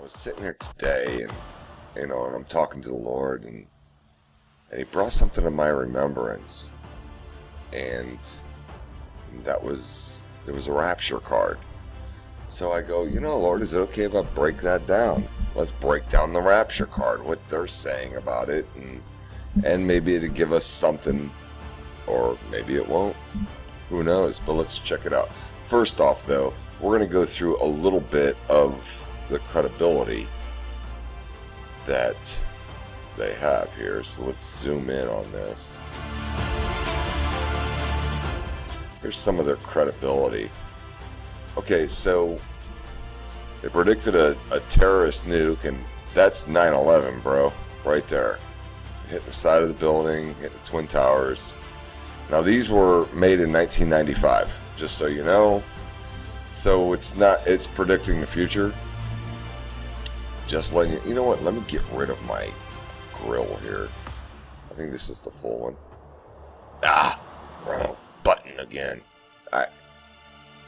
I was sitting here today, and and I'm talking to the Lord, and He brought something to my remembrance, and there was a rapture card. So I go, Lord, is it okay if I break that down? Let's break down the rapture card, what they're saying about it, and maybe it'll give us something, or maybe it won't. Who knows? But let's check it out. First off, though, we're going to go through a little bit of the credibility that they have here. So let's zoom in on this. Here's some of their credibility. Okay, so they predicted a terrorist nuke, and that's 9/11, bro, right there. Hit the side of the building, hit the Twin Towers. Now, these were made in 1995, just so you know. So it's predicting the future. Just letting you know what, let me get rid of my grill here. I think this is the full one. Wrong button again. Alright.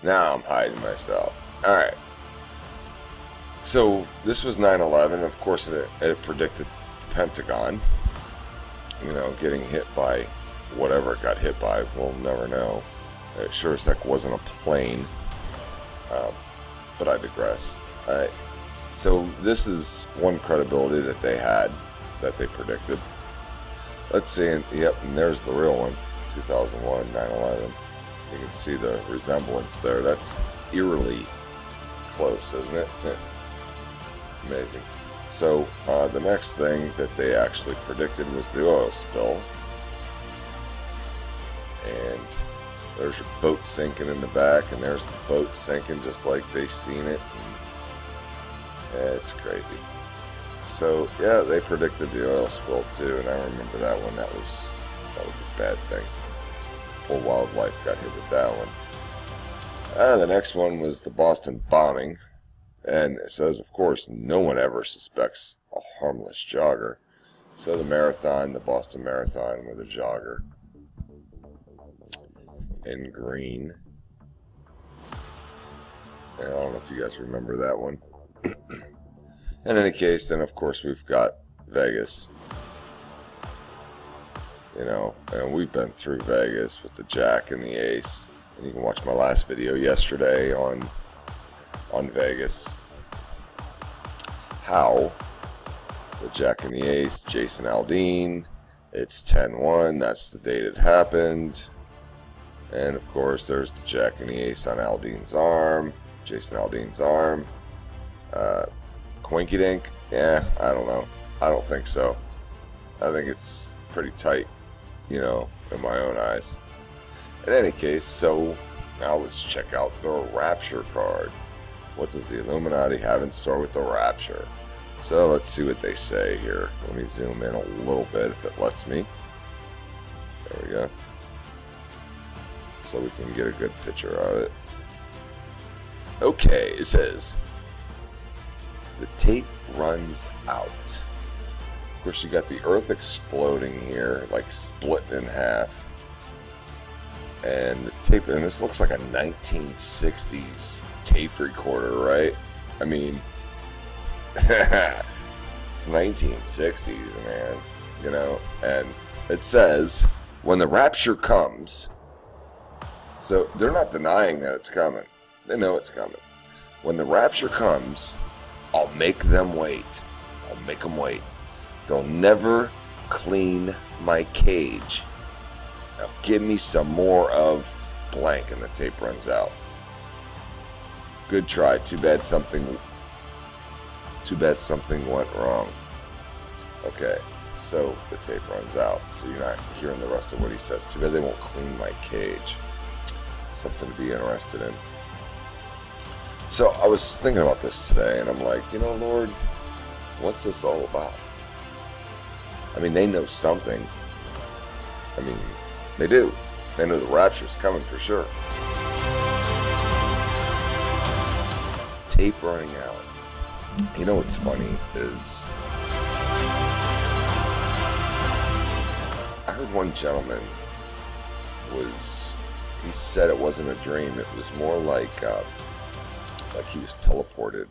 Now I'm hiding myself. Alright. So this was 9/11. Of course, it predicted the Pentagon, getting hit by whatever it got hit by. We'll never know. It sure as heck wasn't a plane. But I digress. Alright. So this is one credibility that they had, that they predicted. Let's see, and there's the real one, 2001, 9/11. You can see the resemblance there. That's eerily close, isn't it? Yeah. Amazing. So the next thing that they actually predicted was the oil spill. And there's your boat sinking in the back, and there's the boat sinking just like they seen it. It's crazy. So yeah, they predicted the oil spill too, and I remember that one. That was a bad thing. Whole wildlife got hit with that one. The next one was the Boston bombing, and it says, of course, no one ever suspects a harmless jogger. So the Boston Marathon with a jogger in green. And I don't know if you guys remember that one. In any case, then of course we've got Vegas. And we've been through Vegas with the Jack and the Ace. And you can watch my last video yesterday on Vegas. How the Jack and the Ace, Jason Aldean, it's 10/1, that's the date it happened. And of course there's the Jack and the Ace on Aldean's arm, Jason Aldean's arm. Quinky Dink? Yeah, I don't know. I don't think so. I think it's pretty tight, in my own eyes. In any case, so now let's check out the Rapture card. What does the Illuminati have in store with the Rapture? So let's see what they say here. Let me zoom in a little bit if it lets me. There we go. So we can get a good picture of it. Okay, it says, the tape runs out. Of course, you got the Earth exploding here, like splitting in half. And the tape, and this looks like a 1960s tape recorder, right? I mean, it's 1960s, man. And it says, when the rapture comes, so they're not denying that it's coming. They know it's coming. When the rapture comes, I'll make them wait. I'll make them wait. They'll never clean my cage. Now give me some more of blank, and the tape runs out. Good try. Too bad something went wrong. Okay, so the tape runs out. So you're not hearing the rest of what he says. Too bad they won't clean my cage. Something to be interested in. So I was thinking about this today, and I'm like, Lord, what's this all about? I mean, they know something. I mean, they do. They know the rapture's coming for sure. Tape running out. What's funny is, I heard one gentleman he said it wasn't a dream. It was more like he was teleported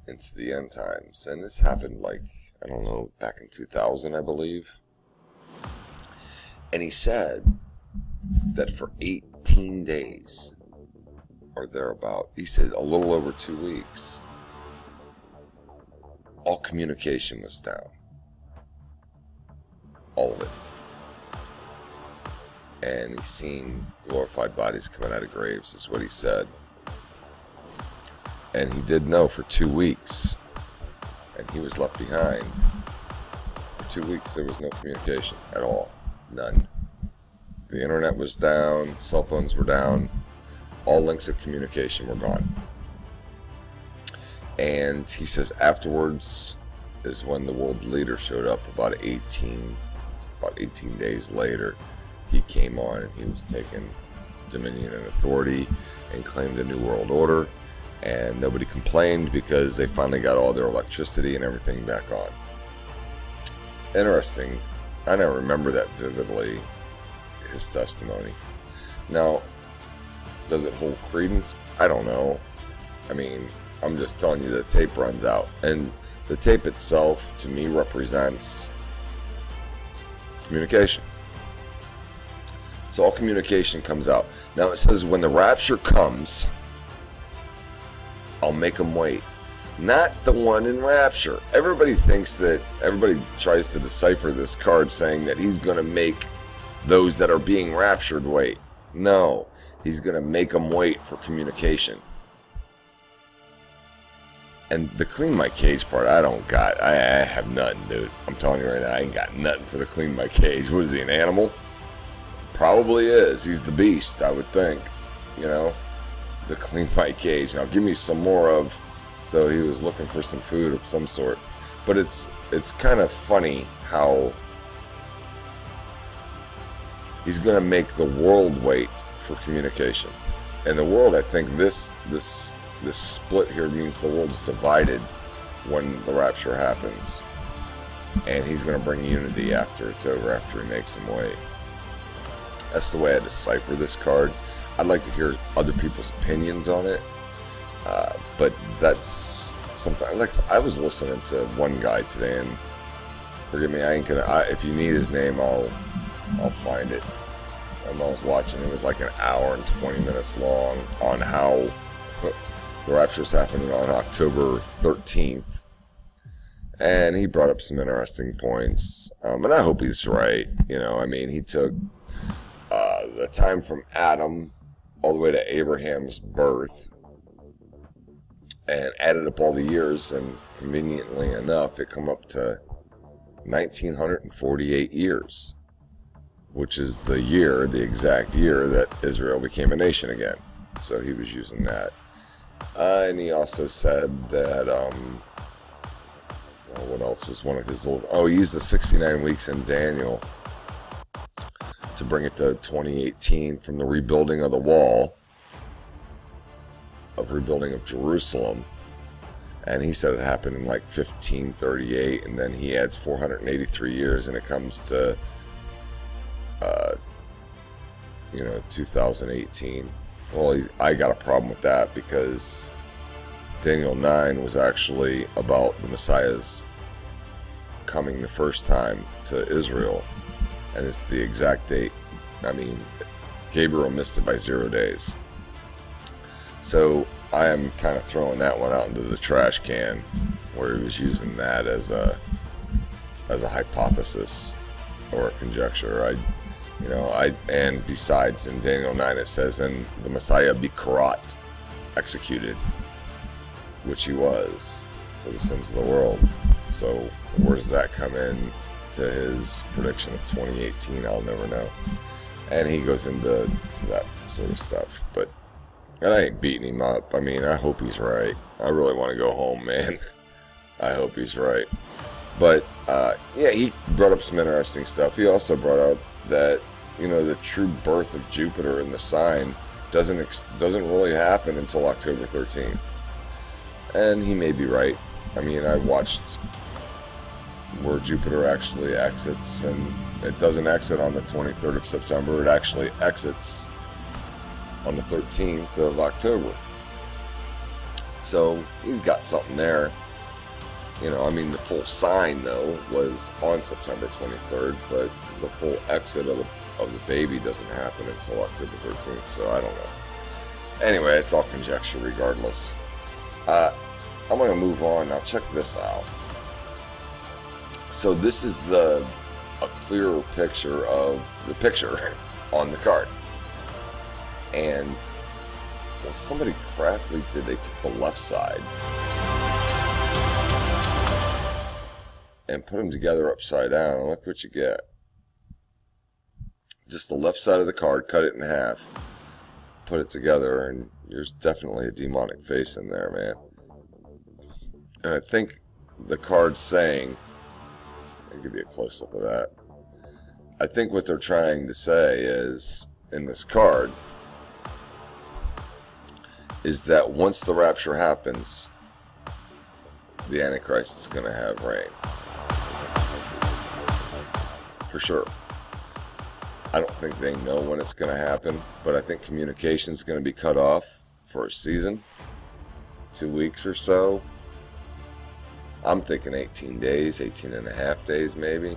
into the end times. And this happened like, I don't know, back in 2000, I believe. And he said that for 18 days or thereabout, he said a little over 2 weeks, all communication was down. All of it. And he's seen glorified bodies coming out of graves, is what he said. And he did know for 2 weeks, and he was left behind. For 2 weeks, there was no communication at all. None. The internet was down, cell phones were down, all links of communication were gone. And he says afterwards is when the world leader showed up about 18 days later. He came on and he was taking dominion and authority and claimed a new world order, and nobody complained because they finally got all their electricity and everything back on. Interesting. I don't remember that vividly, his testimony. Now, does it hold credence? I don't know. I mean, I'm just telling you the tape runs out, and the tape itself to me represents communication. So all communication comes out. Now it says when the rapture comes, I'll make them wait. Not the one in rapture. Everybody tries to decipher this card saying that he's going to make those that are being raptured wait. No, he's going to make them wait for communication. And the clean my cage part, I have nothing, dude. I'm telling you right now, I ain't got nothing for the clean my cage. What is he, an animal? Probably is. He's the beast, I would think. You know, the clean my cage. Now give me some more of. So he was looking for some food of some sort. But it's kind of funny how he's going to make the world wait for communication. And the world, I think this split here means the world's divided when the rapture happens. And he's going to bring unity after it's over, after he makes them wait. That's the way I decipher this card. I'd like to hear other people's opinions on it. But that's something I was listening to one guy today, and forgive me, if you need his name, I'll find it. I was watching, it was like an hour and 20 minutes long on how the rapture's happening on October 13th. And he brought up some interesting points. And I hope he's right. You know, I mean, he took the time from Adam all the way to Abraham's birth and added up all the years, and conveniently enough, it come up to 1948 years, which is the exact year that Israel became a nation again. So he was using that. And he also said that, what else was one of his old... he used the 69 weeks in Daniel to bring it to 2018 from the rebuilding of the wall, of rebuilding of Jerusalem. And he said it happened in like 1538, and then he adds 483 years, and it comes to 2018. Well, I got a problem with that, because Daniel 9 was actually about the Messiah's coming the first time to Israel, and it's the exact date. I mean, Gabriel missed it by 0 days. So I am kind of throwing that one out into the trash can, where he was using that as a hypothesis or a conjecture. And besides, in Daniel 9 it says, "And the Messiah be karat, executed," which he was for the sins of the world. So where does that come in to his prediction of 2018? I'll never know. And he goes into that sort of stuff. And I ain't beating him up. I mean, I hope he's right. I really want to go home, man. I hope he's right. But, he brought up some interesting stuff. He also brought up that, the true birth of Jupiter in the sign doesn't really happen until October 13th. And he may be right. I mean, I watched where Jupiter actually exits, and it doesn't exit on the 23rd of September. It actually exits on the 13th of October. So he's got something there. I mean, the full sign, though, was on September 23rd, but the full exit of the baby doesn't happen until October 13th, so I don't know. Anyway, it's all conjecture regardless. I'm going to move on. Now, check this out. So this is a clearer picture of the picture on the card. And well, somebody craftily they took the left side and put them together upside down. And look what you get. Just the left side of the card, cut it in half, put it together, and there's definitely a demonic face in there, man. And I think the card's saying, I'll give you a close-up of that. I think what they're trying to say is, in this card, is that once the rapture happens, the Antichrist is going to have reign. For sure. I don't think they know when it's going to happen, but I think communication is going to be cut off for a season, 2 weeks or so. I'm thinking 18 days, 18 and a half days maybe.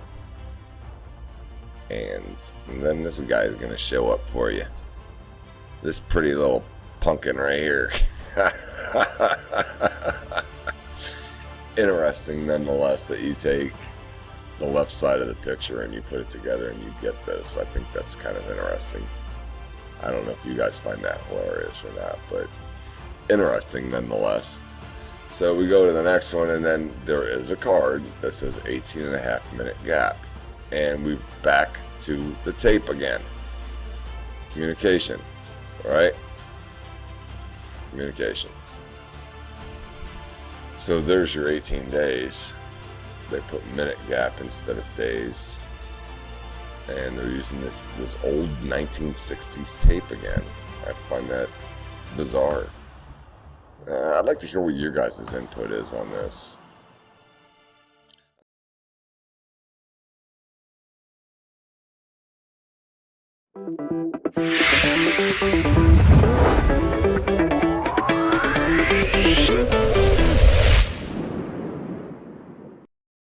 And then this guy is going to show up for you. This pretty little pumpkin right here. Interesting nonetheless that you take the left side of the picture and you put it together and you get this. I think that's kind of interesting. I don't know if you guys find that hilarious or not, but interesting nonetheless. So we go to the next one, and then there is a card that says 18.5-minute gap. And we're back to the tape again. Communication, right? Communication. So there's your 18 days. They put minute gap instead of days. And they're using this old 1960s tape again. I find that bizarre. I'd like to hear what your guys' input is on this.